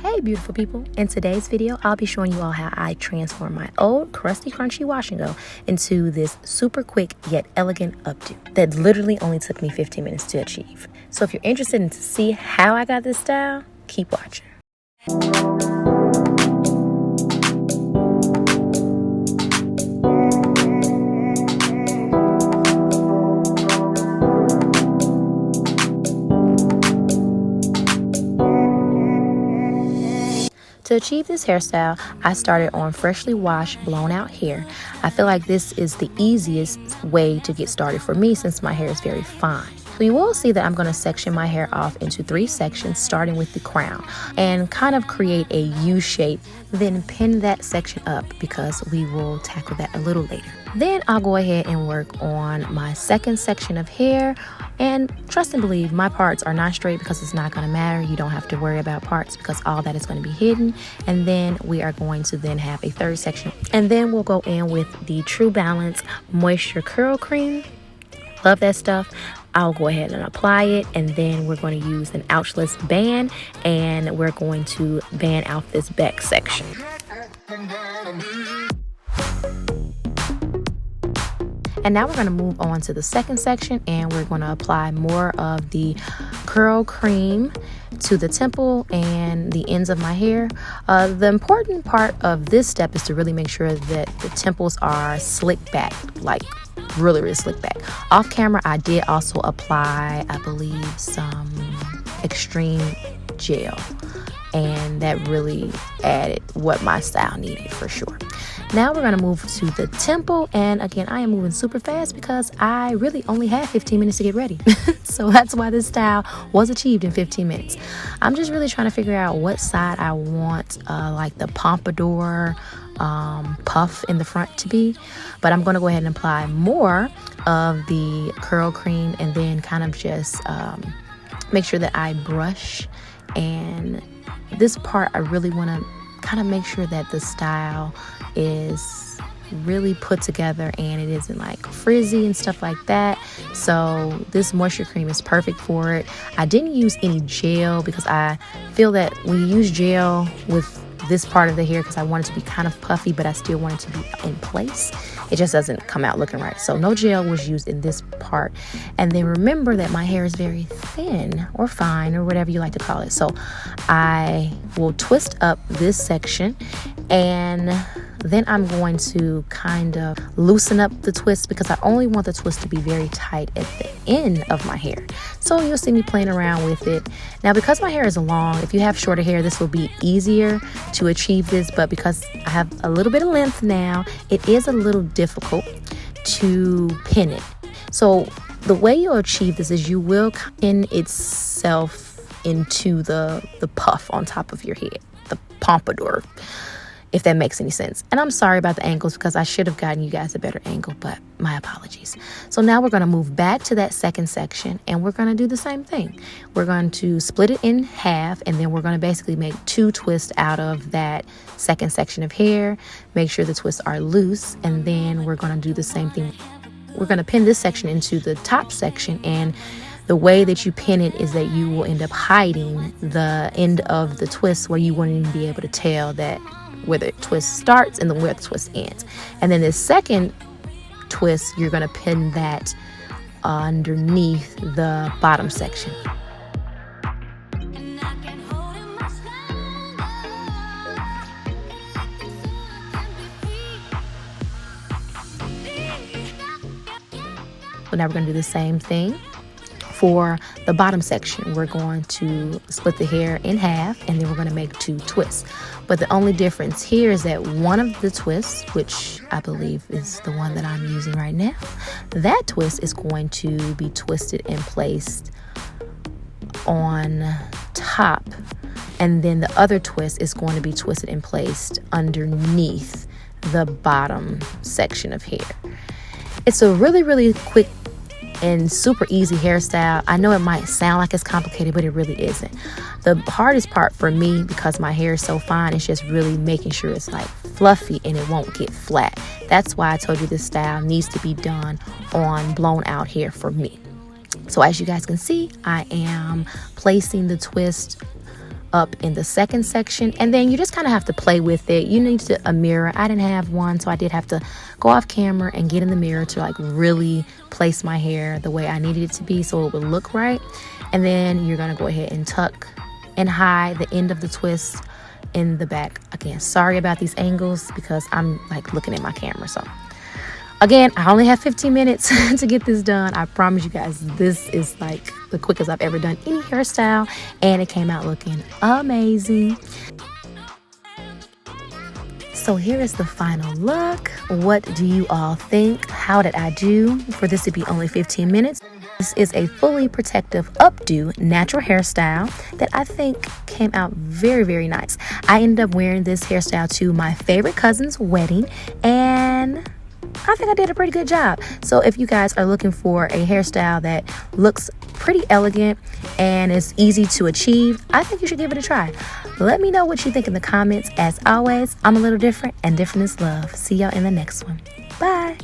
Hey beautiful people, in today's video I'll be showing you all how I transform my old crusty crunchy wash and go into this super quick yet elegant updo that literally only took me 15 minutes to achieve. So if you're interested in to see how I got this style, keep watching. To achieve this hairstyle, I started on freshly washed, blown out hair. I feel like this is the easiest way to get started for me since my hair is very fine. So you will see that I'm going to section my hair off into 3 sections, starting with the crown, and kind of create a U shape, then pin that section up because we will tackle that a little later. Then I'll go ahead and work on my second section of hair, and trust and believe my parts are not straight because it's not going to matter. You don't have to worry about parts because all that is going to be hidden. And then we are going to then have a third section, and then we'll go in with the True Balance Moisture Curl Cream. Love that stuff. I'll go ahead and apply it, and then we're going to use an ouchless band, and we're going to band out this back section. And now we're going to move on to the second section, and we're going to apply more of the curl cream to the temple and the ends of my hair. The important part of this step is to really make sure that the temples are slicked back, like really slick back. Off camera, I did also apply, I believe, some extreme gel, and that really added what my style needed for sure. Now we're going to move to the temple, and again, I am moving super fast because I really only had 15 minutes to get ready. So that's why this style was achieved in 15 minutes. I'm just really trying to figure out what side I want like the pompadour puff in the front to be, but I'm going to go ahead and apply more of the curl cream, and then kind of just make sure that I brush. And this part, I really want to kind of make sure that the style is really put together and it isn't like frizzy and stuff like that. So this moisture cream is perfect for it. I didn't use any gel because I feel that when you use gel with this part of the hair, because I want it to be kind of puffy but I still want it to be in place, it just doesn't come out looking right. So no gel was used in this part. And then remember that my hair is very thin or fine or whatever you like to call it. So I will twist up this section, and then I'm going to kind of loosen up the twist because I only want the twist to be very tight at the end of my hair. So you'll see me playing around with it. Now, because my hair is long, if you have shorter hair, this will be easier to achieve this. But because I have a little bit of length now, it is a little difficult to pin it. So the way you'll achieve this is you will pin itself into the puff on top of your head, the pompadour, if that makes any sense. And I'm sorry about the angles because I should have gotten you guys a better angle, but my apologies. So now we're going to move back to that second section, and we're going to do the same thing. We're going to split it in half, and then we're going to basically make 2 twists out of that second section of hair. Make sure the twists are loose, and then we're going to do the same thing. We're going to pin this section into the top section, and the way that you pin it is that you will end up hiding the end of the twist where you won't even be able to tell that where the twist starts and then where the twist ends. And then this second twist, you're going to pin that underneath the bottom section. So now we're going to do the same thing. For the bottom section, we're going to split the hair in half, and then we're going to make 2 twists. But the only difference here is that one of the twists, which I believe is the one that I'm using right now, that twist is going to be twisted and placed on top, and then the other twist is going to be twisted and placed underneath the bottom section of hair. It's a really quick and super easy hairstyle. I know it might sound like it's complicated, but it really isn't. The hardest part for me, because my hair is so fine, is just really making sure it's like fluffy and it won't get flat. That's why I told you this style needs to be done on blown out hair for me. So as you guys can see, I am placing the twist up in the second section, and then you just kind of have to play with it. You need a mirror. I didn't have one, so I did have to go off camera and get in the mirror to like really place my hair the way I needed it to be so it would look right. And then you're gonna go ahead and tuck and hide the end of the twist in the back. Again, sorry about these angles because I'm like looking at my camera. So again, I only have 15 minutes to get this done. I promise you guys, this is like the quickest I've ever done any hairstyle, and it came out looking amazing. So here is the final look. What do you all think? How did I do for this to be only 15 minutes? This is a fully protective updo natural hairstyle that I think came out very, very nice. I ended up wearing this hairstyle to my favorite cousin's wedding, and I think I did a pretty good job. So if you guys are looking for a hairstyle that looks pretty elegant and is easy to achieve, I think you should give it a try. Let me know what you think in the comments. As always, I'm a little different, and different is love. See y'all in the next one. Bye.